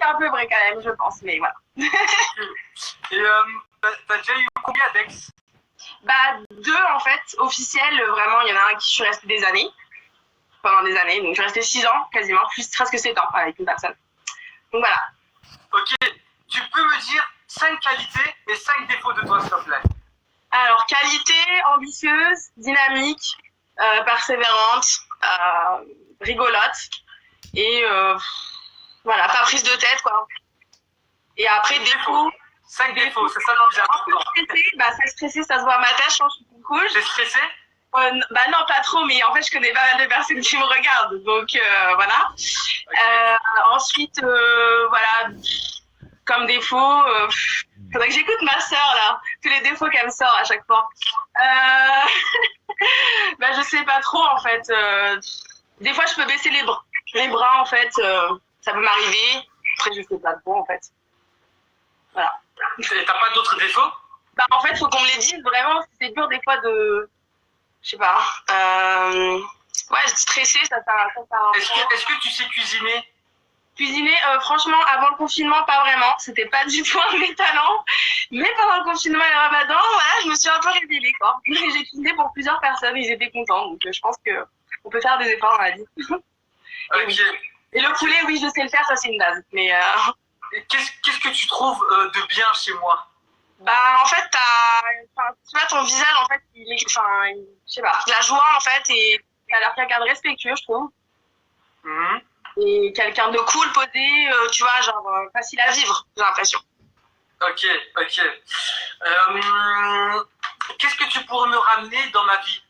un peu vrai quand même, je pense, mais voilà. Et t'as déjà eu combien d'ex? Bah, 2 en fait, officiels, vraiment, il y en a un qui je suis restée des années, pendant des années, donc je suis restée 6 ans quasiment, plus presque 7 ans avec une personne. Donc voilà. Ok, tu peux me dire 5 qualités et 5 défauts de toi, s'il te plaît. Alors, qualité, ambitieuse, dynamique, persévérante, rigolote, et voilà, pas prise de tête, quoi. Et après, défaut. 5 défauts, c'est ça le plus important. C'est stressé, ça se voit à ma tâche, je suis cool. T'es stressé? Bah non, pas trop, mais en fait, je connais pas mal de personnes qui me regardent, donc voilà. Okay. Ensuite, voilà, comme défaut, faudrait que j'écoute ma sœur, là, tous les défauts qu'elle me sort à chaque fois. Bah, je sais pas trop, en fait. Des fois, je peux baisser les bras, en fait, ça peut m'arriver. Après, je sais pas trop, en fait. Voilà. Et t'as pas d'autres défauts? Bah, en fait, faut qu'on me les dise, vraiment, c'est dur des fois de... Je sais pas. Ouais, stressé, ça. Est-ce que tu sais cuisiner? Cuisiner, franchement, avant le confinement, pas vraiment. C'était pas du tout un de mes talents. Mais pendant le confinement et le ramadan, voilà, je me suis un peu révélée, quoi. J'ai cuisiné pour plusieurs personnes, ils étaient contents. Donc, je pense qu'on peut faire des efforts dans la vie. Ok. Et le poulet, oui, je sais le faire, ça, c'est une base. Mais qu'est-ce que tu trouves de bien chez moi? Bah, en fait, tu vois, ton visage, en fait, je sais pas, de la joie, en fait, et t'as l'air quelqu'un de respectueux, je trouve. Mmh. Et quelqu'un de cool, posé, tu vois, genre, facile à vivre, j'ai l'impression. Ok. Qu'est-ce que tu pourrais me ramener dans ma vie?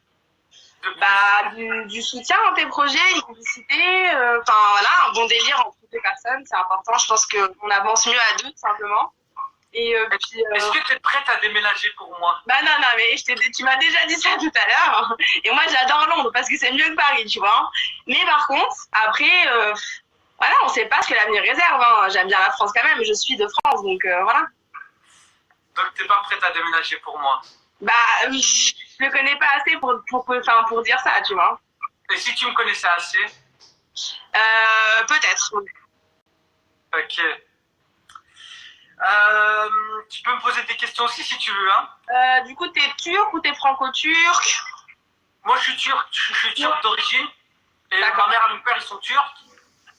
Bah, du soutien dans tes projets, une complicité, voilà, un bon délire entre toutes les personnes, c'est important. Je pense qu'on avance mieux à deux, tout simplement. Et puis. Est-ce que tu es prête à déménager pour moi? Bah non, mais tu m'as déjà dit ça tout à l'heure. Et moi, j'adore Londres parce que c'est mieux que Paris, tu vois. Mais par contre, après, voilà, on sait pas ce que l'avenir réserve. Hein. J'aime bien la France quand même, je suis de France, donc voilà. Donc, t'es pas prête à déménager pour moi? Bah, je le connais pas assez pour dire ça, tu vois. Et si tu me connaissais assez? Peut-être. Ok. Tu peux me poser des questions aussi si tu veux, hein. Du coup, t'es turc ou t'es franco-turc? Moi, je suis turc d'origine. Et ma mère et mon père, ils sont turcs.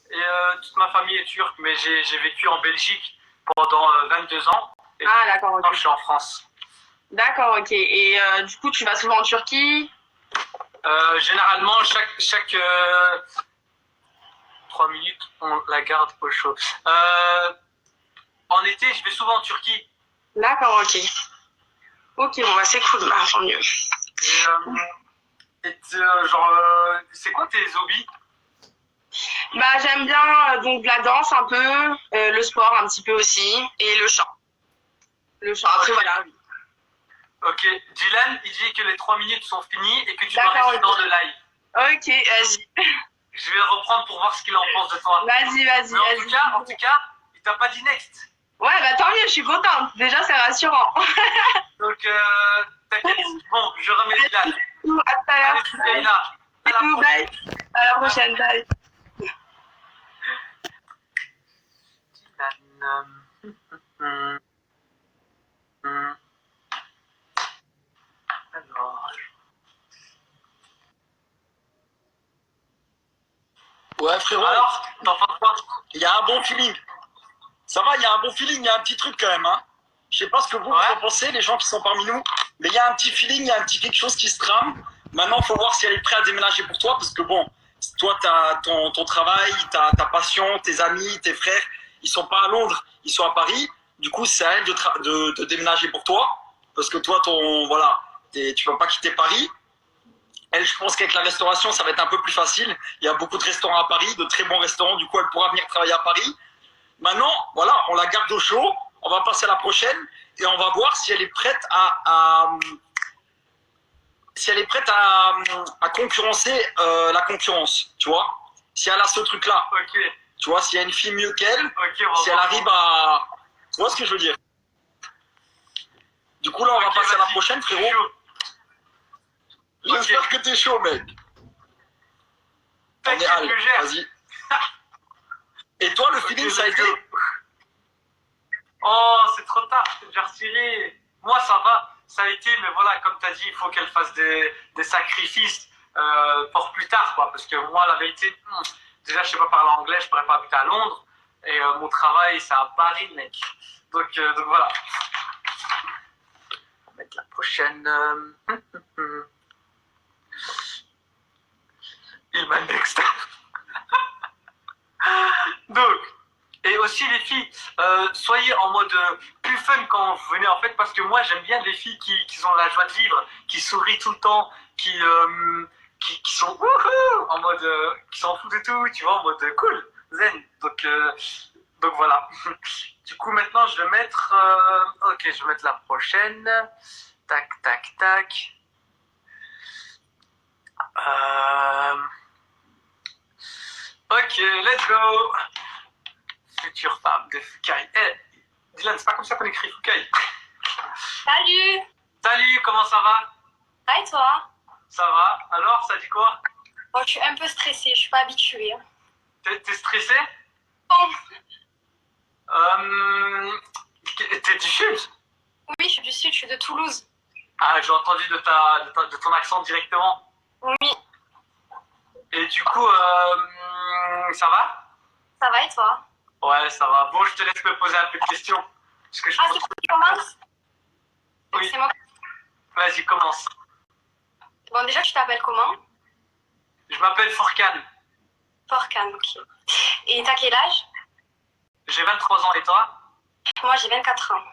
Et toute ma famille est turque, mais j'ai vécu en Belgique pendant 22 ans. Et d'accord, ok. Maintenant, je suis en France. D'accord, ok. Et du coup, tu vas souvent en Turquie? Généralement, chaque 3 minutes, on la garde au chaud. En été, je vais souvent en Turquie. D'accord, ok. Ok, bon, bah c'est cool, bah, tant mieux. C'est quoi tes hobbies? Bah, j'aime bien donc la danse un peu, le sport un petit peu aussi, et le chant. Le chant, après voilà. Ok, Dylan, il dit que les 3 minutes sont finies et que tu dois rester dans le live. Ok, vas-y. Je vais reprendre pour voir ce qu'il en pense de toi. Vas-y. Mais en tout cas, il t'a pas dit next. Ouais, bah tant mieux, je suis contente. Déjà, c'est rassurant. Donc, t'inquiète. Bon, je remets Dylan. À tout à l'heure. Bye. À la prochaine, bye. Alors. Ouais, frérot. Alors, t'en penses quoi? Il y a un bon feeling. Ça va, il y a un bon feeling, il y a un petit truc quand même. Hein. Je sais pas ce que vous en pensez, les gens qui sont parmi nous, mais il y a un petit feeling, il y a un petit quelque chose qui se trame. Maintenant, il faut voir si elle est prête à déménager pour toi, parce que bon, toi, tu as ton travail, ta passion, tes amis, tes frères, ils sont pas à Londres, ils sont à Paris. Du coup, c'est à elle de déménager pour toi, parce que toi, tu vas pas quitter Paris. Elle, je pense qu'avec la restauration, ça va être un peu plus facile. Il y a beaucoup de restaurants à Paris, de très bons restaurants. Du coup, elle pourra venir travailler à Paris. Maintenant, voilà, on la garde au chaud. On va passer à la prochaine et on va voir si elle est prête à concurrencer la concurrence, tu vois. Si elle a ce truc-là, okay. Tu vois, s'il y a une fille mieux qu'elle, si elle arrive à... Tu vois ce que je veux dire? Du coup, là, on va passer à la prochaine, frérot. J'espère que t'es chaud, mec. Vas-y. Et toi, le feeling, ça a été... Oh, c'est trop tard, je t'ai déjà retiré. Moi, ça va, ça a été, mais voilà, comme tu as dit, il faut qu'elle fasse des sacrifices pour plus tard, quoi. Parce que moi, la vérité, déjà, je sais pas parler anglais, je pourrais pas habiter à Londres. Et mon travail, c'est à Paris, mec. Donc voilà. On va mettre la prochaine. Il m'a next. Donc, et aussi les filles, soyez en mode plus fun quand vous venez en fait, parce que moi j'aime bien les filles qui ont la joie de vivre, qui sourient tout le temps, qui sont wouhou, en mode, qui s'en foutent de tout, tu vois, en mode cool, zen. Donc voilà. Du coup maintenant je vais mettre, ok, je vais mettre la prochaine. Tac, tac, tac. Ok, let's go. Future femme de Fukai. Eh, Dylan, c'est pas comme ça qu'on écrit Fukai. Salut. Salut, comment ça va? Ah, et toi? Ça va. Alors, ça dit quoi? Bon, je suis un peu stressée, je suis pas habituée. T'es stressé? Bon. T'es du sud? Oui, je suis du sud, je suis de Toulouse. Ah, j'ai entendu de ton accent directement. Oui. Et du coup, ça va? Ça va et toi? Ouais, ça va. Bon, je te laisse me poser un peu de questions. Parce que je Ah, pense c'est toi qui commence? Oui. C'est moi. Vas-y, commence. Bon, déjà, tu t'appelles comment? Je m'appelle Forkan. Forkan, ok. Et t'as quel âge? J'ai 23 ans et toi? Moi, j'ai 24 ans.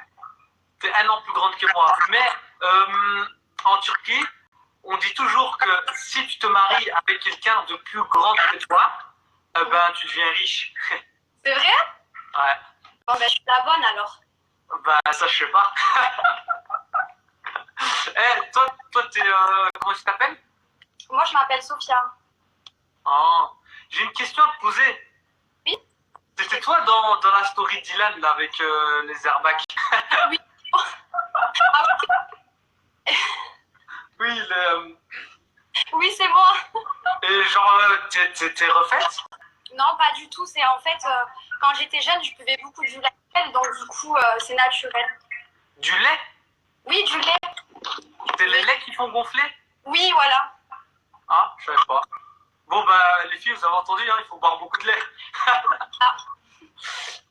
T'es 1 an plus grande que moi. Mais en Turquie, on dit toujours que si tu te maries avec quelqu'un de plus grand que toi, ben tu deviens riche. C'est vrai? Ouais. Bon, ben, je suis la bonne alors. Bah ça je sais pas. Eh, toi t'es comment tu t'appelles? Moi, je m'appelle Sophia. Oh, j'ai une question à te poser. Oui. C'était toi dans la story de Dylan là avec les airbags. Oui. Ah, Oui, oui, c'est moi. et genre t'es refaite? Non, pas du tout. C'est en fait, quand j'étais jeune, je buvais beaucoup du lait, donc du coup, c'est naturel. Du lait? Oui, du lait. C'est les laits qui font gonfler? Oui, voilà. Ah, je savais pas. Bon bah les filles, vous avez entendu, hein, il faut boire beaucoup de lait. Ah.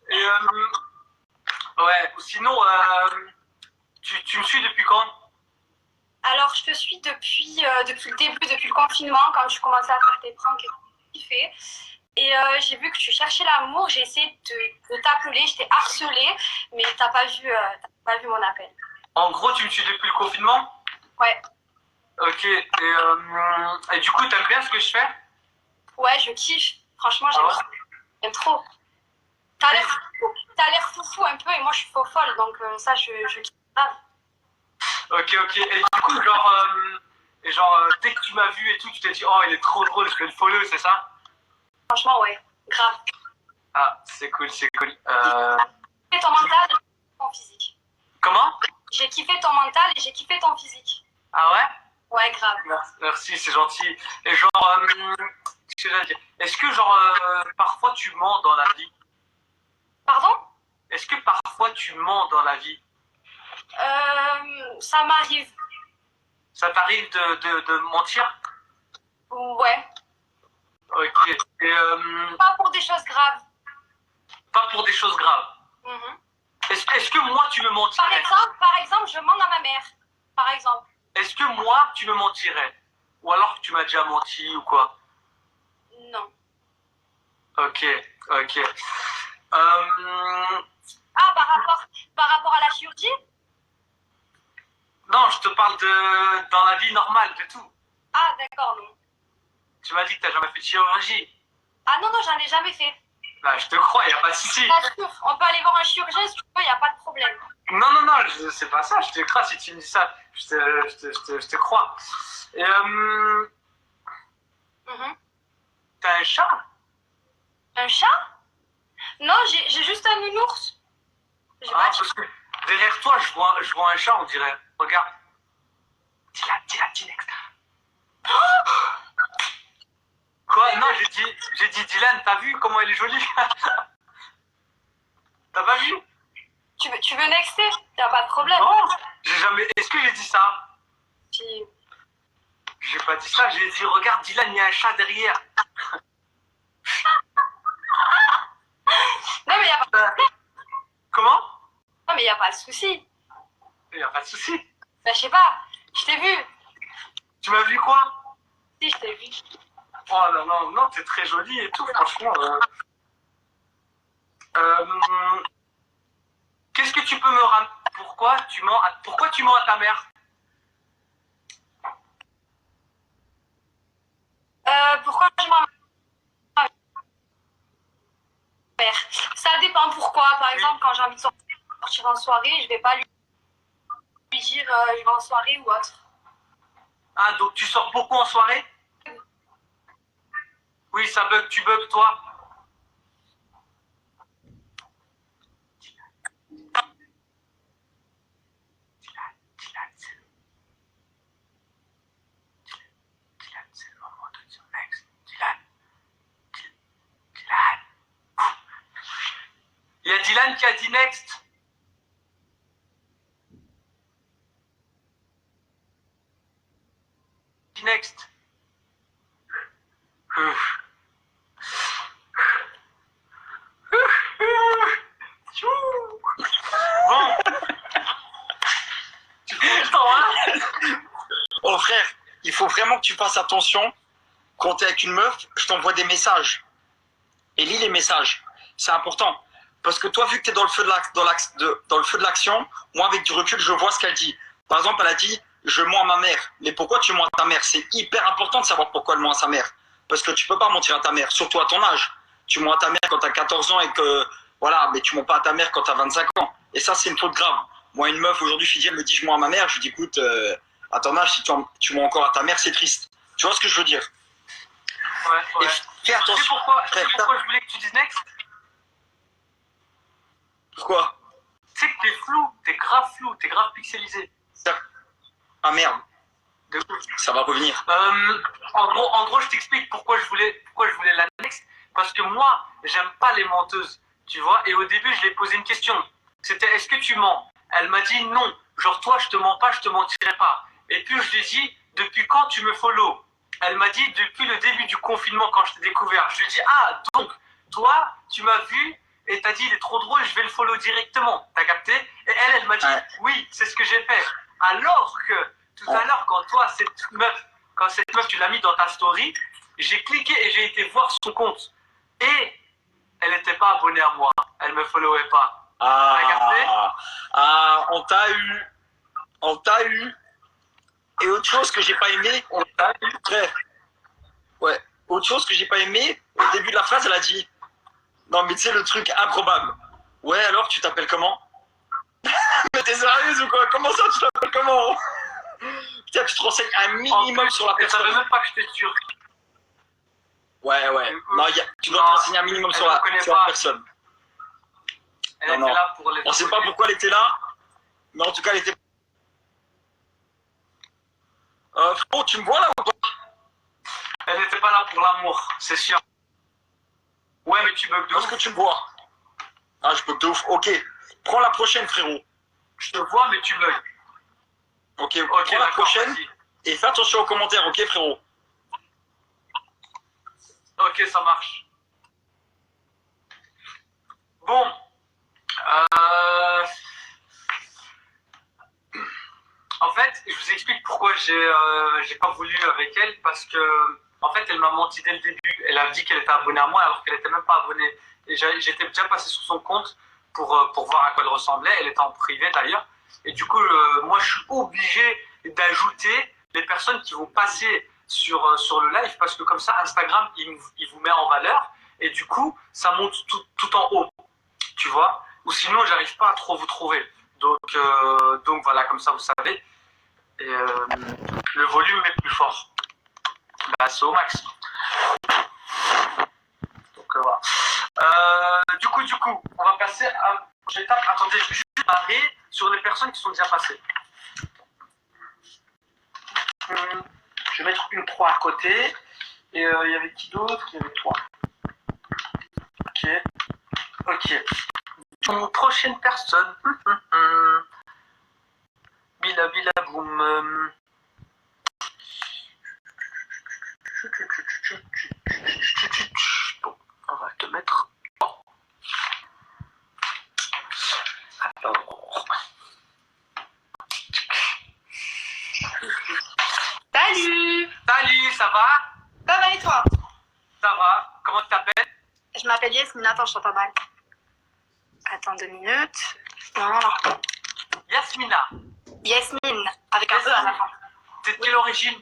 Et ouais, sinon tu me suis depuis quand? Alors, je te suis depuis le début, depuis le confinement, quand tu commençais à faire tes pranks et tout ce que tu fais. Et j'ai vu que tu cherchais l'amour, j'ai essayé de t'appeler, je t'ai harcelé, mais t'as pas vu mon appel. En gros, tu me suis depuis le confinement? Ouais. Ok, et du coup, t'aimes bien ce que je fais? Ouais, je kiffe. Franchement, Ah j'aime trop. T'as l'air foufou un peu, et moi je suis faux folle, donc ça, je kiffe grave. Ok, et du coup, genre, dès que tu m'as vu et tout, tu t'es dit, oh, il est trop drôle, je vais le follow, c'est ça? Franchement, ouais, grave. Ah, c'est cool, c'est cool. J'ai kiffé ton mental et ton physique. Comment? J'ai kiffé ton mental et j'ai kiffé ton physique. Ah ouais? Ouais, grave. Merci, c'est gentil. Et genre, qu'est-ce que j'allais dire? Est-ce que, genre, parfois tu mens dans la vie? Pardon? Est-ce que parfois tu mens dans la vie? Ça m'arrive. Ça t'arrive de mentir? Ouais. Ok. Et Pas pour des choses graves. pas pour des choses graves. Mhm. Est-ce que moi tu me mentirais? Par exemple, je mens à ma mère. Par exemple. Est-ce que moi tu me mentirais? Ou alors tu m'as déjà menti ou quoi? Non. Ok. Ah, par rapport à la chirurgie? Non, je te parle dans la vie normale, de tout. Ah, d'accord, non. Tu m'as dit que t'as jamais fait de chirurgie. Ah non, j'en ai jamais fait. Bah, je te crois, y a pas de souci. On peut aller voir un chirurgien si tu veux, y a pas de problème. Non, c'est pas ça, je te crois si tu me dis ça. Je te crois. Et t'as un chat? Un chat? Non, j'ai juste un nounours. J'ai pas de Parce que derrière toi, je vois un chat, on dirait. Regarde. Dis next. Quoi? Non, j'ai dit Dylan, t'as vu comment elle est jolie? T'as pas vu? Tu tu veux nexter, y'a pas de problème. Non, j'ai jamais. Est-ce que j'ai dit ça? Puis, J'ai pas dit ça, j'ai dit regarde Dylan, il y a un chat derrière. non, mais y'a pas... Comment? non, mais y a pas de souci. Il n'y a pas de souci. Bah, je sais pas, je t'ai vu. Tu m'as vu quoi? Si, je t'ai vu. Oh non, non, non, t'es très jolie et tout, franchement. Qu'est-ce que tu peux me ramener? Pourquoi tu mens à ta mère? Pourquoi je m'en... mère. Ça dépend pourquoi. Par exemple, quand j'ai envie de sortir en soirée, je vais pas lui dire je vais en soirée ou autre. Ah, donc tu sors beaucoup en soirée? Oui, ça bug, tu bugs toi. C'est le moment de dire next. Dylan. Il y a Dylan qui a dit next. Next. Bon. Tu prends le temps, hein? Oh frère, il faut vraiment que tu fasses attention. Quand t'es avec une meuf, je t'envoie des messages. Et lis les messages. C'est important. Parce que toi, vu que t'es dans le feu de l'action, moi, avec du recul, je vois ce qu'elle dit. Par exemple, elle a dit, je mens à ma mère. Mais pourquoi tu mens à ta mère? C'est hyper important de savoir pourquoi elle ment à sa mère. Parce que tu peux pas mentir à ta mère, surtout à ton âge. Tu mens à ta mère quand t'as 14 ans et que, voilà, mais tu mens pas à ta mère quand t'as 25 ans. Et ça, c'est une faute grave. Moi, une meuf, aujourd'hui, Fidji, elle me dit, je mens à ma mère. Je lui dis, écoute, à ton âge, si tu mens encore à ta mère, c'est triste. Tu vois ce que je veux dire? Ouais. Et fais attention. Tu sais pourquoi je voulais que tu dises next? Pourquoi? Tu sais que t'es flou, t'es grave pixelisé. Ah merde, De ouf. ça va revenir. En gros, je t'explique pourquoi je voulais la next. Parce que moi, j'aime pas les menteuses, tu vois. Et au début, je lui ai posé une question. C'était, est-ce que tu mens? Elle m'a dit non. Genre, toi, je te mens pas, je te mentirai pas. Et puis, je lui ai dit, depuis quand tu me follow? Elle m'a dit, depuis le début du confinement, quand je t'ai découvert. Je lui ai dit, ah, donc, toi, tu m'as vu et t'as dit, il est trop drôle, je vais le follow directement. T'as capté? Et elle m'a dit, ouais. oui, c'est ce que j'ai fait. Alors que, tout à l'heure, quand cette meuf, tu l'as mis dans ta story, j'ai cliqué et j'ai été voir son compte. Et elle n'était pas abonnée à moi. Elle me followait pas. T'as capté? On t'a eu. Et autre chose que j'ai pas aimé, on t'a eu, frère. Ouais. Autre chose que j'ai pas aimé, au début de la phrase, elle a dit, non mais tu sais le truc improbable. Ouais, alors tu t'appelles comment? Mais t'es sérieuse ou quoi? Comment ça tu t'appelles comment? Putain, tu te renseignes un minimum sur la Elle savait personne. même pas que j'étais sûr. Ouais. Non, tu dois te renseigner un minimum sur la personne. Elle Non, était non. là pour les. On sait pas pourquoi elle était là, mais en tout cas elle était. Frérot, tu me vois là ou pas? Elle n'était pas là pour l'amour, c'est sûr. Ouais, mais tu bugs de Est-ce ouf. que tu me vois? Ah, je bug de ouf. Ok. Prends la prochaine, frérot. Je te vois, mais tu bugs. Ok, Ok, prends la d'accord, prochaine vas-y. et fais attention aux commentaires, ok, frérot? Ok, ça marche. Bon. En fait, je vous explique pourquoi j'ai pas voulu avec elle, parce que en fait, elle m'a menti dès le début. Elle a dit qu'elle était abonnée à moi alors qu'elle était même pas abonnée. Et j'étais déjà passé sur son compte pour voir à quoi elle ressemblait. Elle était en privé d'ailleurs. Et du coup, moi, je suis obligé d'ajouter les personnes qui vont passer sur le live, parce que comme ça, Instagram, il vous met en valeur. Et du coup, ça monte tout en haut. Tu vois? Ou sinon, j'arrive pas à trop vous trouver. Donc voilà, comme ça, vous savez. Et le volume est plus fort. Bah, c'est au max. Donc voilà. Du coup, on va passer à la prochaine étape. Attendez, je vais juste barrer sur les personnes qui sont déjà passées. Je vais mettre une 3 à côté. Et il y avait qui d'autre? Il y avait 3. Ok. Prochaine personne. Bila bila boum. Bon, on va te mettre. Alors. Salut! Salut, ça va? Ça va et toi? Ça va. Comment tu t'appelles? Je m'appelle Yasmine. Attends, je t'entends mal. Attends 2 minutes. Voilà. Yasmina. Yasmine, avec un E à la fin. T'es de quelle origine?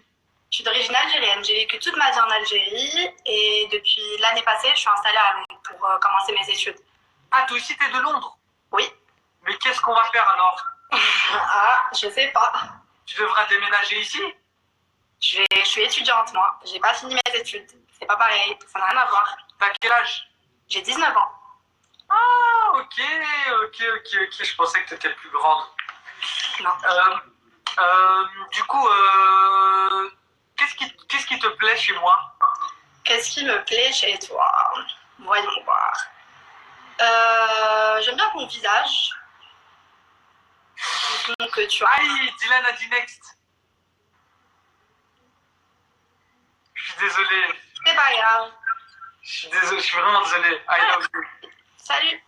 Je suis d'origine algérienne. J'ai vécu toute ma vie en Algérie et depuis l'année passée, je suis installée à Londres pour commencer mes études. Ah, toi aussi, t'es de Londres? Oui. Mais qu'est-ce qu'on va faire alors? Ah, je sais pas. Tu devras déménager ici? Je suis étudiante, moi. J'ai pas fini mes études. C'est pas pareil. Ça n'a rien à voir. T'as quel âge? J'ai 19 ans. Ah, ok. Je pensais que t'étais plus grande. Non. Du coup, qu'est-ce qui te plaît chez moi? Qu'est-ce qui me plaît chez toi? Voyons voir. J'aime bien ton visage. Que tu as. Aïe, Dylan a dit next. Je suis désolé. C'est pas grave. Je suis désolé, je suis vraiment désolé. I love you. Salut.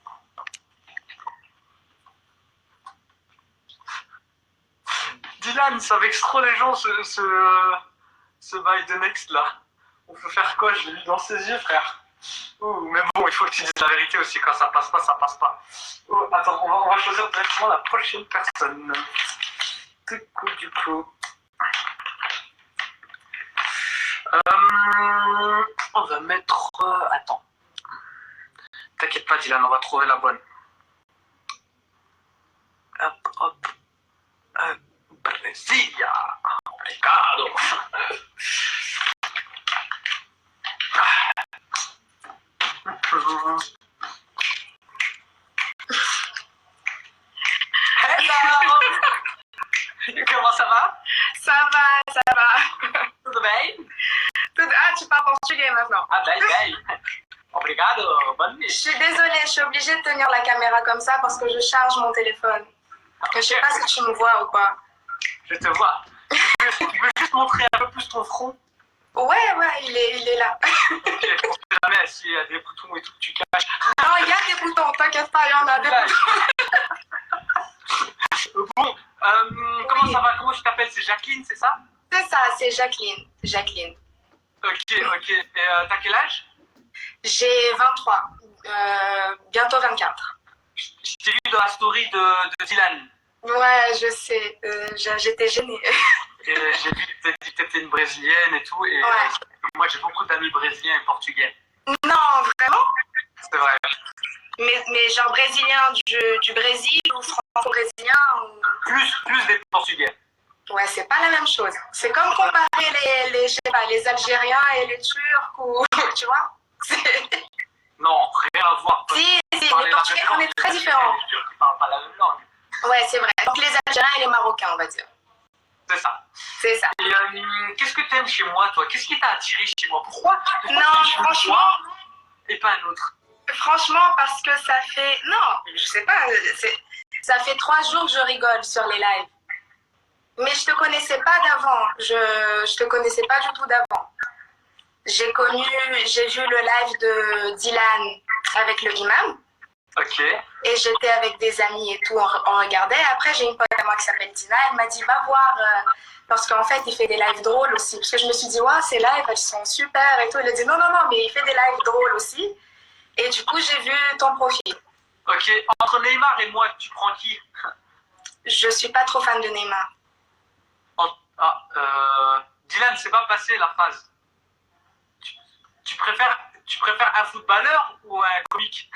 Dylan, ça vexe trop les gens ce bail de next là. On peut faire quoi? Je l'ai lu dans ses yeux, frère. Oh, mais bon, il faut que tu dises la vérité aussi. Quand ça passe pas, ça passe pas. Oh, attends, on va choisir directement la prochaine personne. Du coup. On va mettre. Attends. T'inquiète pas, Dylan, on va trouver la bonne. Hop. Brasilia. Obrigado. Hello. Comment ça va? Ça va. Tudo bem? Ah, tu parles portugais maintenant. Ah, bem. Obrigado. Bonne nuit. Je suis désolée, je suis obligée de tenir la caméra comme ça parce que je charge mon téléphone. Je sais pas si tu me vois ou pas. Je te vois. Tu peux juste montrer un peu plus ton front? Ouais, il est là. Ok, on sait jamais s'il y a des boutons et tout que tu caches. Non, il y a des boutons, t'inquiète pas, il y en a des boutons. Bon, comment ça va? Comment tu t'appelles? C'est Jacqueline, c'est ça? C'est ça, c'est Jacqueline. Ok. Et t'as quel âge? J'ai 23, bientôt 24. Je t'ai vu dans la story de Dylan. Ouais, je sais, j'étais gênée. Et j'ai vu que t'as dit que t'étais une brésilienne et tout. Et Ouais. moi, j'ai beaucoup d'amis brésiliens et portugais. Non, vraiment? C'est vrai. Mais genre brésilien du Brésil ou franco-brésilien ou... Plus des portugais. Ouais, c'est pas la même chose. C'est comme comparer je sais pas, les Algériens et les Turcs ou... Tu vois? Non, rien à voir. Si, les Portugais, on est très différents. Les Turcs qui parlent pas la même langue. Ouais, c'est vrai. Donc les Algériens et les Marocains, on va dire. C'est ça. C'est ça. Et qu'est-ce que t'aimes chez moi, toi? Qu'est-ce qui t'a attiré chez moi? Pourquoi Non, tu franchement... moi et pas un autre? Franchement, parce que ça fait... Non, je sais pas. Ça fait 3 jours que je rigole sur les lives. Mais je te connaissais pas d'avant. Je te connaissais pas du tout d'avant. J'ai vu le live de Dylan avec le imam. Ok. Et j'étais avec des amis et tout, on regardait. Après, j'ai une pote à moi qui s'appelle Dina. Elle m'a dit, va voir. Parce qu'en fait, il fait des lives drôles aussi. Parce que je me suis dit, ouais, ces lives, elles sont super et tout. Elle a dit, non, mais il fait des lives drôles aussi. Et du coup, j'ai vu ton profil. Ok. Entre Neymar et moi, tu prends qui? Je suis pas trop fan de Neymar. Dylan, c'est pas passé la phrase. Tu préfères un footballeur ou un comique?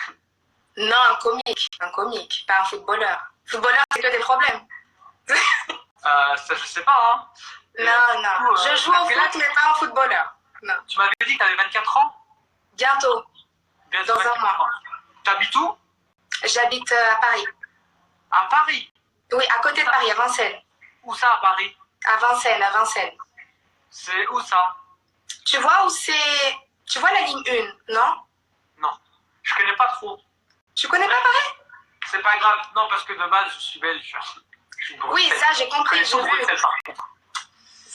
Non, un comique, pas un footballeur. Footballeur, c'est que des problèmes. Ça, je sais pas, hein. Non. Je joue au foot, mais pas un footballeur. Non. Tu m'avais dit que t'avais 24 ans? Bientôt. Bientôt Dans un 24 mois. ans. T'habites où? J'habite à Paris. À Paris? Oui, à côté de Paris, à Vincennes. Où ça, à Paris? À Vincennes. C'est où ça? Tu vois où c'est... Tu vois la ligne 1, non? Non. Je connais pas trop. Tu connais pas Paris? c'est pas grave. Non, parce que de base, je suis belge. Je suis de Oui, Bruxelles. ça j'ai compris, j'ai Je connais vu. Bruxelles, par contre.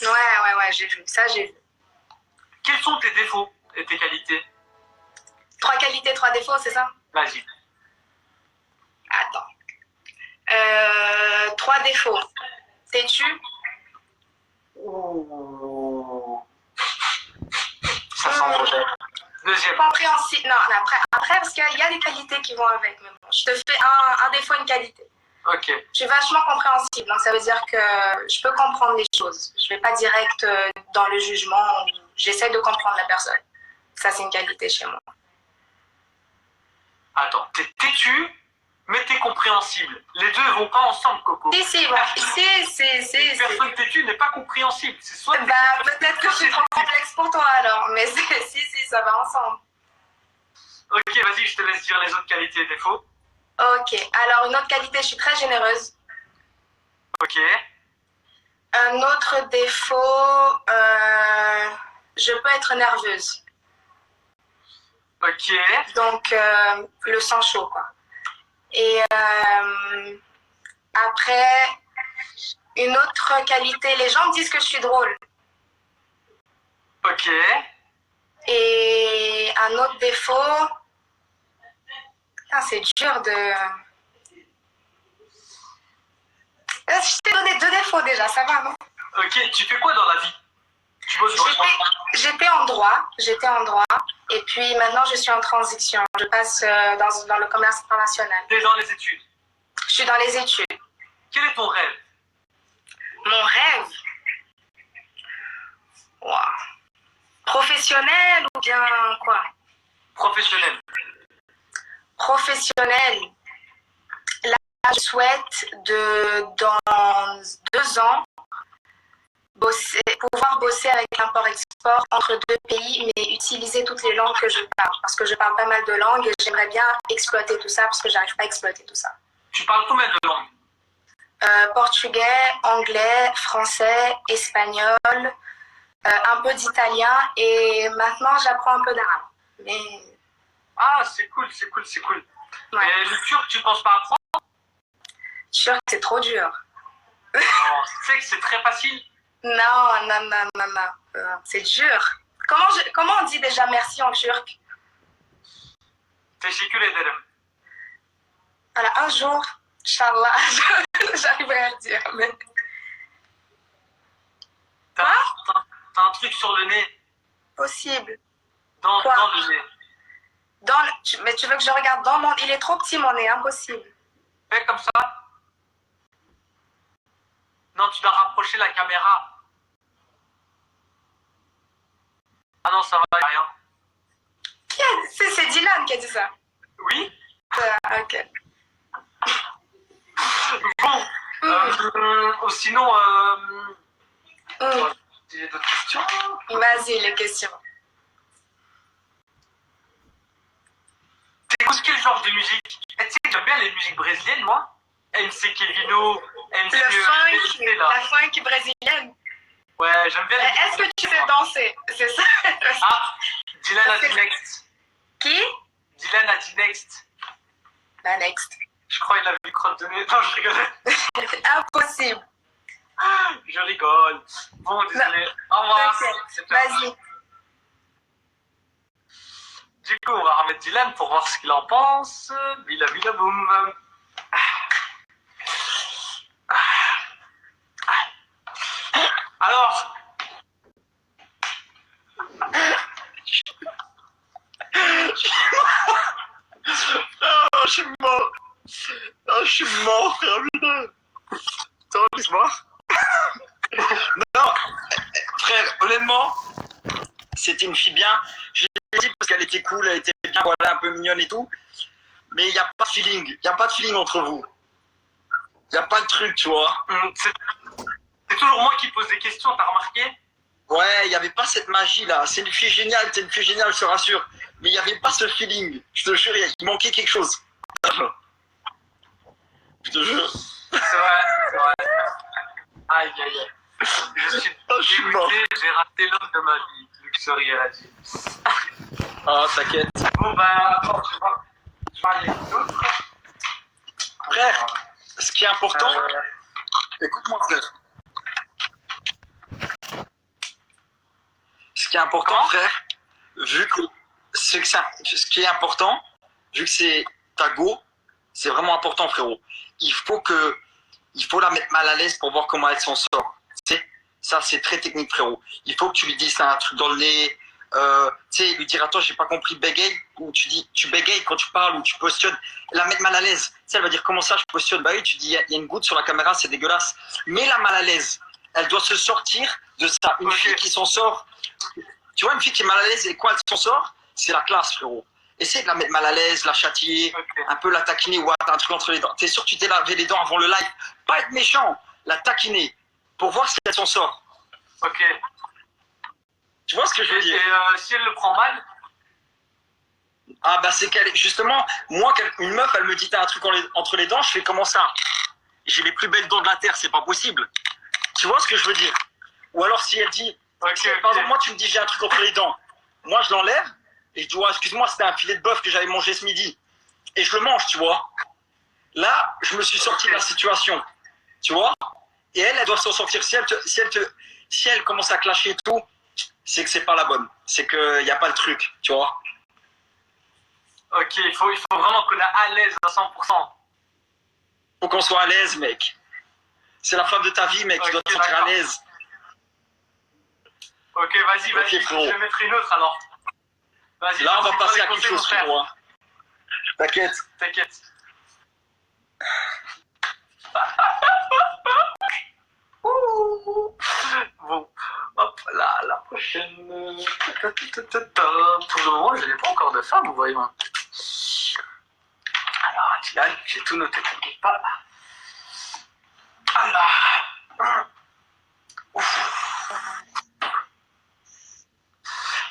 Ouais, j'ai vu. Ça j'ai vu. Quels sont tes défauts et tes qualités? 3 qualités, 3 défauts, c'est ça? Vas-y. Attends. 3 défauts. Têtu. Ouh. Ça sent mauvais. Deuxième. Compréhensible. Non, après parce qu'il y a des qualités qui vont avec. Mais bon, je te fais un défaut, une qualité. Ok. Je suis vachement compréhensible, donc ça veut dire que je peux comprendre les choses. Je vais pas direct dans le jugement. J'essaie de comprendre la personne. Ça, c'est une qualité chez moi. Attends, t'es têtu, mais t'es compréhensible. Les deux vont pas ensemble, Coco. Si, bon, Une personne têtue n'est pas compréhensible. C'est soit Bah, peut-être que je suis trop complexe pour toi alors, mais si, ça va ensemble. Ok, vas-y, je te laisse dire les autres qualités et défauts. Ok, alors une autre qualité, je suis très généreuse. Ok. Un autre défaut, je peux être nerveuse. Ok. Donc, le sang chaud, quoi. Et après, une autre qualité, les gens me disent que je suis drôle. Ok. Et un autre défaut, putain, c'est dur de... Je t'ai donné 2 défauts déjà, ça va, non? Ok, tu fais quoi dans la vie? Tu bosses dans quoi? J'étais en droit, et puis maintenant je suis en transition. Je passe dans le commerce international. T'es dans les études. Je suis dans les études. Quel est ton rêve? Mon rêve, wow. Professionnel ou bien quoi? Professionnel. Professionnel. Là, je souhaite dans 2 ans pouvoir bosser avec l'import-export entre 2 pays, mais utiliser toutes les langues que je parle, parce que je parle pas mal de langues et j'aimerais bien exploiter tout ça, parce que j'arrive pas à exploiter tout ça. Tu parles combien de langues? Portugais, anglais, français, espagnol, un peu d'italien, et maintenant j'apprends un peu d'arabe. Mais... Ah, c'est cool. Ouais. Et le turc, tu penses pas apprendre? Turc, c'est trop dur. Non, tu sais que c'est très facile. Non. C'est dur. Comment on dit déjà merci en turc? Teşekkür ederim. Voilà, un jour, Inch'Allah, j'arriverai à le dire. Mais... T'as un truc sur le nez. Possible. Dans Quoi? le nez. Mais tu veux que je regarde dans mon... Il est trop petit, mon nez, impossible. Fais comme ça. Non, tu dois rapprocher la caméra. Ah non, ça va, y a rien. C'est Dylan qui a dit ça. Oui? Ok. Bon. Sinon, j'ai d'autres questions. Vas-y, les questions. T'écoutes quel genre de musique? Tu sais, j'aime bien les musiques brésiliennes, moi. MC Kevino, MC... La funk brésilienne. Ouais, j'aime bien les musiques. Est-ce que tu sais danser? C'est ça? Ah, Dylan a dit next. Qui? Dylan a dit next. La next. Je crois qu'il avait une crotte de nez. Non, je rigole. Impossible. Je rigole. Bon, désolé. Au revoir. Vas-y. Du coup, on va remettre Dylan pour voir ce qu'il en pense. Vila vila boum. Alors, Oh, je suis mort. Oh, je suis mort, frère, putain. Attends, laisse-moi. Non, frère, honnêtement, c'était une fille bien. Je l'ai dit parce qu'elle était cool, elle était bien, voilà, un peu mignonne et tout. Mais il n'y a pas de feeling. Il n'y a pas de feeling entre vous. Il n'y a pas de truc, tu vois. c'est toujours moi qui pose des questions, t'as remarqué? Ouais, il n'y avait pas cette magie-là. C'est une fille géniale, je te rassure. Mais il n'y avait pas ce feeling. Je te jure, il manquait quelque chose. Je te jure. C'est vrai. Aïe, aïe, aïe. Je suis mort. J'ai raté l'homme de ma vie, Luxury, elle a dit. Ah, t'inquiète. Bon, bah, attends, je vais aller avec d'autres. frère, ce qui est important, écoute-moi frère. Ce qui est important, frère, vu que ce qui est important, vu que c'est ta go, c'est vraiment important, frérot. Il faut la mettre mal à l'aise pour voir comment elle s'en sort. Ça, c'est très technique, frérot. Il faut que tu lui dises un truc dans le nez. Tu sais, lui dire attends, j'ai pas compris, bégaye. Ou tu bégayes quand tu parles ou tu postionnes. La mettre mal à l'aise. Tu sais, elle va dire comment ça, je postionne. Bah oui, tu dis, il y a une goutte sur la caméra, c'est dégueulasse. Mets-la mal à l'aise. Elle doit se sortir de ça. Une fille qui s'en sort. Tu vois, une fille qui est mal à l'aise et quoi, elle s'en sort, c'est la classe, frérot. Essaye de la mettre mal à l'aise, la châtier, un peu la taquiner ou un truc entre les dents. T'es sûr que tu t'es lavé les dents avant le live. Pas être méchant, la taquiner pour voir si elle s'en sort. Ok. Tu vois ce que je veux dire? Et si elle le prend mal? Ah bah c'est qu'elle, justement, moi, une meuf, elle me dit t'as un truc entre les dents, je fais comment ça? J'ai les plus belles dents de la terre, c'est pas possible. Tu vois ce que je veux dire? Ou alors si elle dit, par exemple, moi tu me dis j'ai un truc entre les dents, moi je l'enlève et je dis excuse-moi, c'était un filet de bœuf que j'avais mangé ce midi et je le mange, tu vois. Là, je me suis sorti de la situation, tu vois. Et elle doit s'en sortir. Si elle commence à clasher et tout, c'est que c'est pas la bonne. C'est qu'il n'y a pas le truc, tu vois. Ok, il faut vraiment qu'on est à l'aise à 100%. Faut qu'on soit à l'aise, mec. C'est la femme de ta vie, mec. Tu dois te sentir à l'aise. Ok, vas-y, je vais mettre une autre alors. Vas-y. Là, on va passer à quelque chose, frérot. Hein. T'inquiète. Bon, hop là, la prochaine. Pour le moment, je n'ai pas encore de femme, vous voyez. Alors, Dylan, j'ai tout noté, t'inquiète pas. Alors.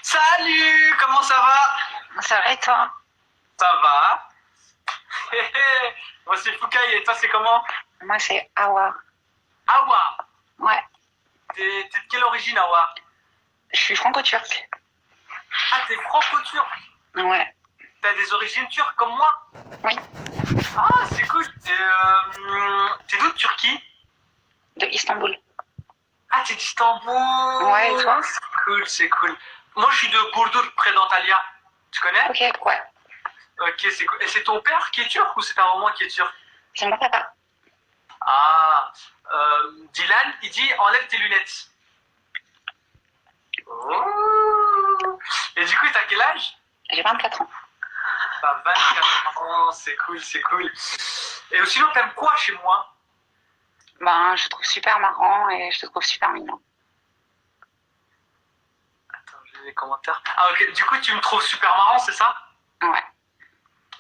Salut, comment ça va? Ça va et toi? Ça va. Moi c'est Foucaï et toi c'est comment? Moi c'est Awa. Awa. Ouais. T'es de quelle origine, Awa? Je suis franco-turque. Ah, t'es franco-turc? Ouais. T'as des origines turques comme moi? Oui. Ah, c'est cool. T'es d'où de Turquie? De Istanbul. Ah, t'es d'Istanbul. Ouais, et toi? C'est cool. Moi, je suis de Burdur, près d'Antalya. Tu connais? Ok, ouais. Ok, c'est cool. Et c'est ton père qui est turc ou c'est ta maman qui est turque? C'est mon papa. Ah, Dylan, il dit enlève tes lunettes. Oh. Et du coup, t'as quel âge? J'ai 24 ans. T'as 24 ans, c'est cool. Et sinon, t'aimes quoi chez moi? Ben, je te trouve super marrant et je te trouve super mignon. Attends, j'ai les commentaires. Ah, ok, du coup, tu me trouves super marrant, c'est ça? Ouais.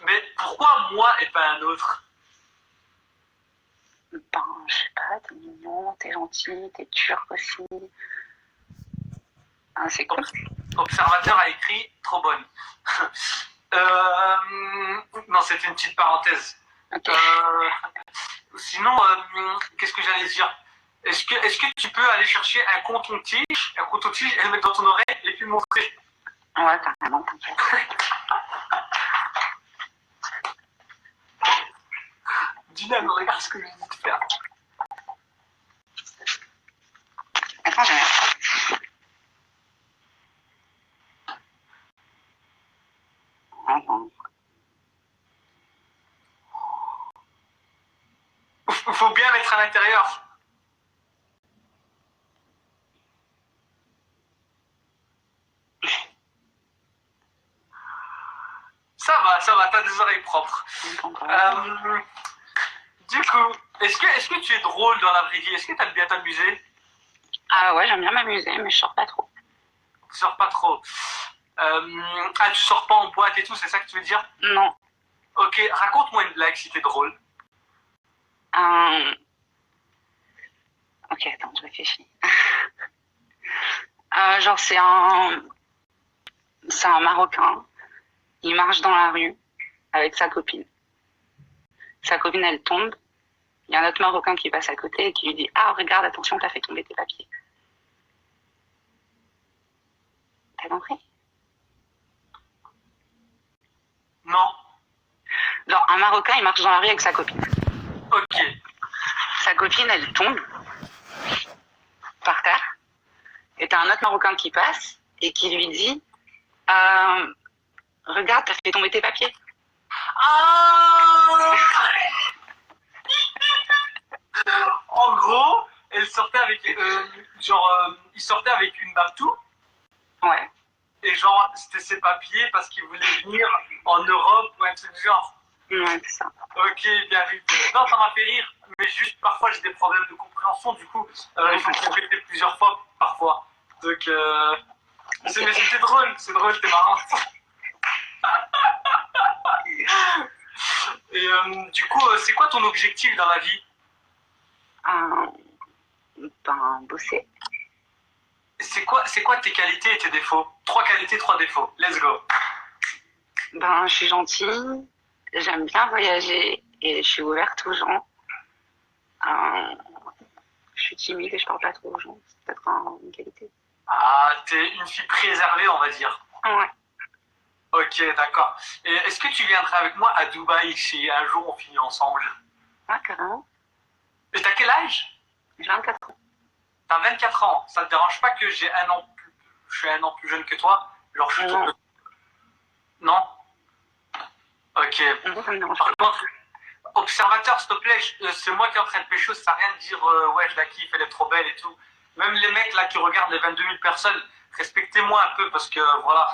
Mais pourquoi moi et pas un autre? Ben, je sais pas, t'es mignon, t'es gentil, t'es turc aussi. Ah, c'est cool. Observateur a écrit trop bonne. Non, c'était une petite parenthèse. Okay. Sinon, qu'est-ce que j'allais dire? Est-ce que tu peux aller chercher un coton-tige et le mettre dans ton oreille et puis le montrer? Ouais, carrément, t'inquiète. Dylan, regarde ce que je dis de faire. Attends, j'ai rien. Faut bien mettre à l'intérieur. Ça va, t'as des oreilles propres. Du coup, est-ce que tu es drôle dans la vraie vie? Est-ce que t'aimes bien t'amuser? Ah ouais, j'aime bien m'amuser, mais je sors pas trop. Tu sors pas trop. Tu sors pas en boîte et tout, c'est ça que tu veux dire? Non. Ok, raconte-moi une blague si t'es drôle. Ok, attends, je réfléchis. Genre, c'est un Marocain. Il marche dans la rue avec sa copine. Sa copine, elle tombe. Il y a un autre Marocain qui passe à côté et qui lui dit « Ah, regarde, attention, t'as fait tomber tes papiers. » T'as compris? Non. Genre, un Marocain, il marche dans la rue avec sa copine. Ok. Sa copine, elle tombe par terre. Et t'as un autre Marocain qui passe et qui lui dit regarde, t'as fait tomber tes papiers. Ah En gros, elle sortait avec, il sortait avec une babtou Ouais. et genre, c'était ses papiers parce qu'il voulait venir en Europe ou un truc du genre. Ouais, c'est ça. Ok, bien vu. Non, ça m'a fait rire, mais juste parfois j'ai des problèmes de compréhension, du coup, il faut répéter plusieurs fois parfois. Donc, mais c'était drôle, c'était marrant. Et du coup, c'est quoi ton objectif dans la vie? Bosser. C'est quoi tes qualités et tes défauts? 3 qualités, 3 défauts. Let's go. Je suis gentille, j'aime bien voyager et je suis ouverte aux gens. Je suis timide et je parle pas trop aux gens. C'est peut-être une qualité. Ah, t'es une fille préservée, on va dire. Ouais. Ok, d'accord. Et est-ce que tu viendrais avec moi à Dubaï si un jour on finit ensemble? Ouais, carrément. Et t'as quel âge? J'ai 24 ans. T'as 24 ans. Ça te dérange pas que j'ai je suis un an plus jeune que toi? Genre, je suis Non. trop... Non? Ok. Non, ça me dérange Par pas. contre, observateur, s'il te plaît, c'est moi qui est en train de pécho, ça n'a rien de dire ouais, je la kiffe, elle est trop belle et tout. Même les mecs là qui regardent les 22 000 personnes, respectez-moi un peu parce que voilà.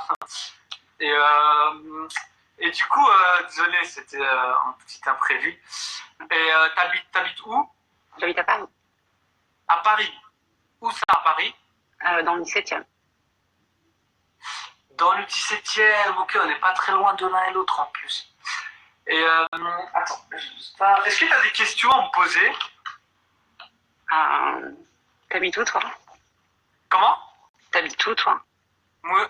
Et du coup, désolé, c'était un petit imprévu. Et t'habites où? J'habite à Paris, À Paris. Où ça à Paris? dans le 17e. Dans le 17e, ok, on n'est pas très loin de l'un et l'autre en plus. Et attends, est-ce que tu as des questions à me poser? T'habites où, toi? Comment? T'habites où, toi? Moi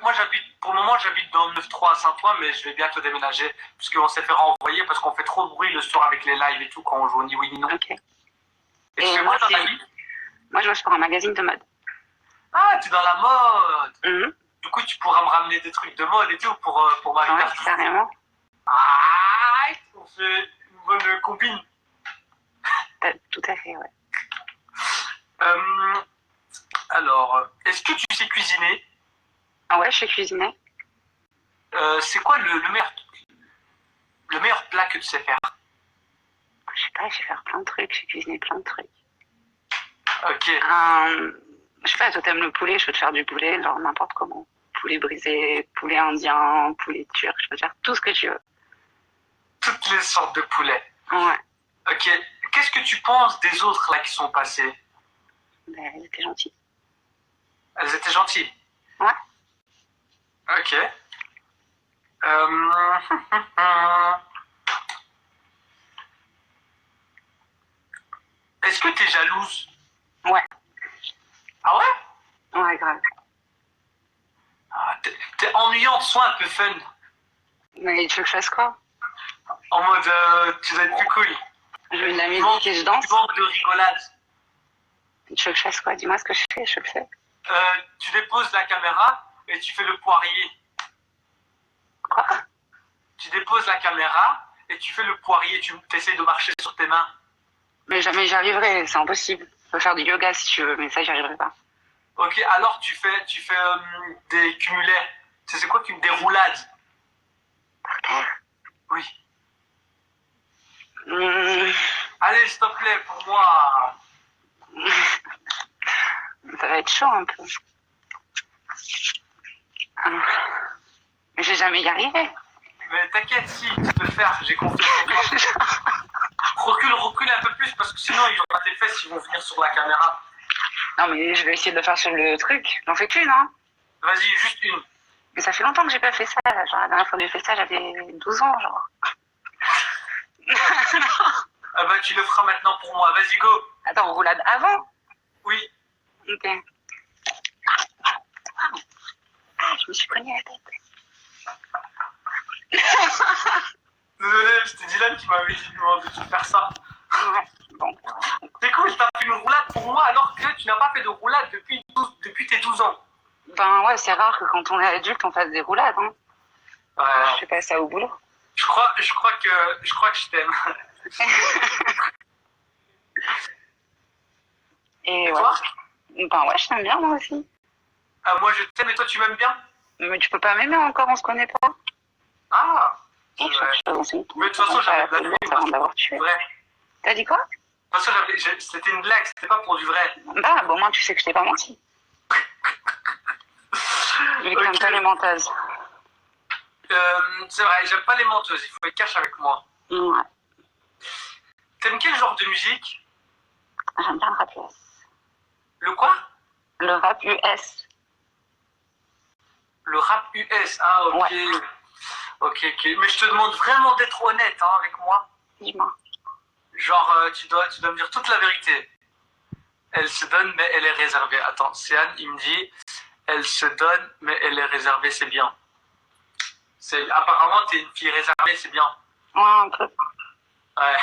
pour le moment, j'habite dans le 9-3 à Saint-Ouen, mais je vais bientôt déménager, parce qu'on s'est fait renvoyer, parce qu'on fait trop de bruit le soir avec les lives et tout, quand on joue ni oui ni non. Ok. Et tu fais quoi dans la vie? Moi, je bosse pour un magazine de mode. Ah, t'es dans la mode. Mhm. Du coup, tu pourras me ramener des trucs de mode et tout pour ma vie Ouais, d'artiste. carrément. Ah, on fait une bonne combine. Tout à fait, ouais. Alors, est-ce que tu sais cuisiner? Ah ouais, je sais cuisiner. C'est quoi le meilleur plat que tu sais faire? Je sais pas, je sais faire plein de trucs, je sais cuisiner plein de trucs. Ok. Je sais pas, toi t'aimes le poulet, je peux te faire du poulet, genre n'importe comment. Poulet brisé, poulet indien, poulet turc, je peux te faire tout ce que tu veux. Toutes les sortes de poulets. Ouais. Ok. Qu'est-ce que tu penses des autres là qui sont passés? Ben, ils étaient gentils. Elles étaient gentilles. Ouais. Ok. Est-ce que t'es jalouse? Ouais. Ah ouais? Ouais, grave. Ah, t'es ennuyante, sois un peu fun. Mais tu veux que je fasse quoi? En mode, tu dois être plus cool. Je mets de la musique et je danse. Tu manques de rigolade. Tu veux que je fasse quoi? Dis-moi ce que je fais, je le fais. Tu déposes la caméra et tu fais le poirier. Quoi? Tu déposes la caméra et tu fais le poirier. Tu essaies de marcher sur tes mains. Mais jamais j'y arriverai, c'est impossible. Je peux faire du yoga si tu veux, mais ça j'y arriverai pas. Ok, alors tu fais des cumulets. C'est quoi des roulades? Par terre? Oui. Mmh. Allez, s'il te plaît, pour moi. Ça va être chaud un peu. Mais je vais jamais y arriver. Mais t'inquiète, si, tu peux le faire, j'ai confiance en toi. Recule un peu plus parce que sinon il y aura tes fesses qui vont venir sur la caméra. Non mais je vais essayer de le faire sur le truc. J'en fais qu'une, hein. Vas-y, juste une. Mais ça fait longtemps que j'ai pas fait ça. Genre la dernière fois que j'ai fait ça, j'avais 12 ans, genre. Ah bah tu le feras maintenant pour moi, vas-y go. Attends, roulade avant? Oui. Ok. Je me suis cogné la tête. Désolé, c'était Dylan qui m'avait dit de faire ça. Ouais, bon. C'est cool, t'as fait une roulade pour moi alors que tu n'as pas fait de roulade depuis tes 12 ans. Ben ouais, c'est rare que quand on est adulte, on fasse des roulades, hein. Je fais pas ça au boulot. Je crois que je t'aime. Ben ouais, je t'aime bien, moi aussi. Ah, moi je t'aime et toi tu m'aimes bien? Mais tu peux pas m'aimer encore, on se connaît pas. Ah, c'est Et vrai. je suis Mais de toute façon, j'avais blagué avant de l'avoir tué. vrai. T'as dit quoi? De toute façon, c'était une blague, c'était pas pour du vrai. Bah, bon, moi, tu sais que je t'ai pas menti. Je crains Ok. pas les menteuses. C'est vrai, j'aime pas les menteuses, il faut être cash avec moi. Ouais, T'aimes quel genre de musique? j'aime bien le rap US. Le quoi? Le rap US. Le rap US, ah ok. Ouais. Ok, ok. Mais je te demande vraiment d'être honnête hein, avec moi. Dis-moi. Genre, tu dois me dire toute la vérité. Elle se donne, mais elle est réservée. Attends, Céane, il me dit, elle se donne, mais elle est réservée, c'est bien. Apparemment, t'es une fille réservée, c'est bien. Ouais, un peu. Ouais.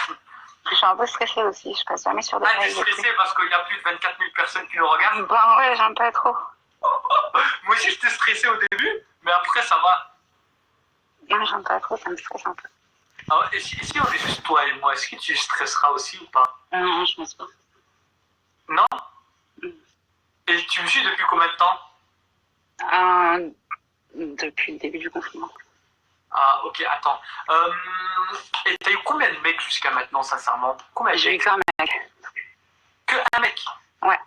Je suis un peu stressée aussi, je passe jamais sur des Ah, t'es lives et tout. stressée parce qu'il y a plus de 24 000 personnes qui nous regardent. Ben ouais, j'aime pas trop. Moi aussi, j'étais stressé au début, mais après, ça va. Non, j'aime pas trop, ça me stresse un peu. Ah ouais, et si on est juste toi et moi, est-ce que tu stresseras aussi ou pas? Non, je pense pas. Non? Mm. Et tu me suis depuis combien de temps? Depuis le début du confinement. Ah, ok, attends. Et t'as eu combien de mecs jusqu'à maintenant, sincèrement? Combien de J'ai eu mecs? qu'un mec. Que un mec? Ouais.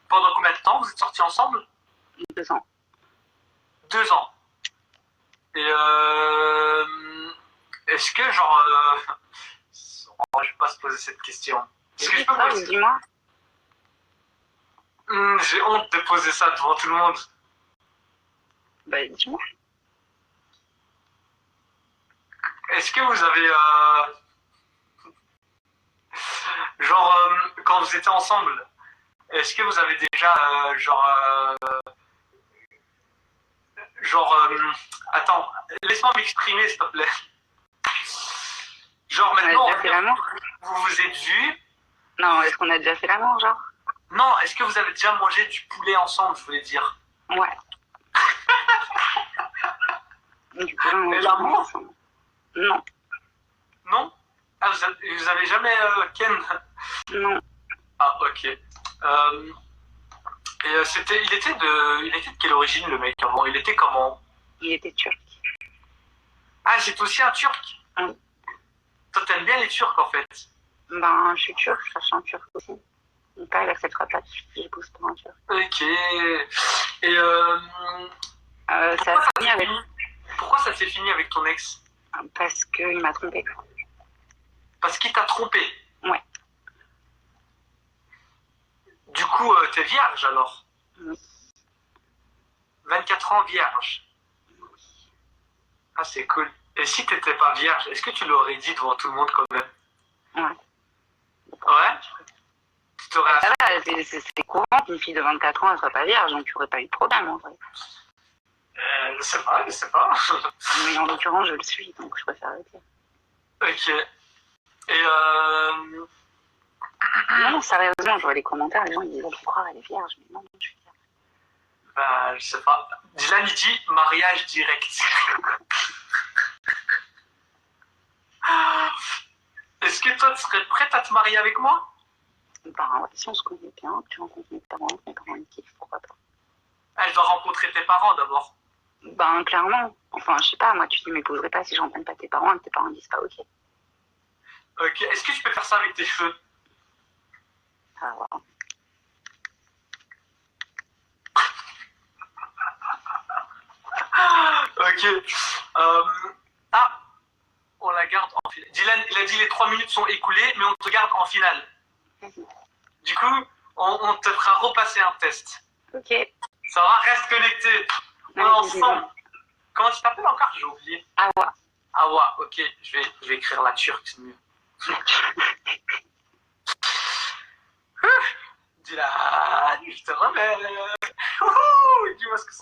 Pendant combien de temps vous êtes sortis ensemble? 2 ans. 2 ans. Et est-ce que genre... oh, je vais pas se poser cette question. Est-ce que je peux poser... Dis-moi. J'ai honte de poser ça devant tout le monde. Bah, dis-moi. Est-ce que vous avez... genre, quand vous étiez ensemble, est-ce que vous avez déjà, attends, laisse-moi m'exprimer, s'il te plaît. Genre, On a maintenant, déjà fait l'amour? vous vous êtes vus. Non, est-ce qu'on a déjà fait l'amour, genre? Non, est-ce que vous avez déjà mangé du poulet ensemble, je voulais dire. Ouais. Du coup, on Et a l'amour? ensemble. Non. Non? Ah, vous avez jamais Ken? Non. Ah, ok. Et il était de quelle origine, le mec, avant? Il était comment? Il était turc. Ah, c'est aussi un Turc? Oui. Toi, t'aimes bien les Turcs, en fait. Ben, je suis turc, je cherche un turc aussi. Mon père, il acceptera pas si je pousse pour un turc. Ok. Et Ça a fini avec... pourquoi ça s'est fini avec ton ex? Parce qu'il m'a trompée. Parce qu'il t'a trompé. Ouais. Du coup, t'es vierge alors? Oui. 24 ans vierge. Ah, c'est cool. Et si t'étais pas vierge, est-ce que tu l'aurais dit devant tout le monde quand même? Ouais. Ouais? Tu t'aurais... Ça va, c'est courant qu'une fille de 24 ans, elle soit pas vierge, donc tu aurais pas eu de problème, en vrai. je sais pas, je sais pas. Mais en l'occurrence, je le suis, donc je préfère le dire. Ok. Et Non, sérieusement, je vois les commentaires, les gens ils disent « Pourquoi elle est vierge ?» Mais non, je suis vierge. bah, je sais pas. Dylan, il dit mariage direct. Est-ce que toi, tu serais prête à te marier avec moi? Ben ouais, si on se connaît bien, que tu rencontres mes parents ils kiffent, pourquoi pas. Ah, je dois rencontrer tes parents d'abord. Ben clairement, enfin je sais pas, moi tu ne m'épouserais pas si j'entends pas tes parents et que tes parents disent pas ok. Ok, est-ce que tu peux faire ça avec tes cheveux? Ah ouais. Ok. Ah, on la garde en finale. Dylan, il a dit les 3 minutes sont écoulées, mais on te garde en finale. Du coup, on te fera repasser un test. Ok. Ça va, reste connecté. On est ensemble. Comment tu t'appelles encore? J'ai oublié. Ah ouais. Ah ouais, ok. Je vais écrire la turque, c'est mieux. Dylan, je te remets. Dis-moi ce que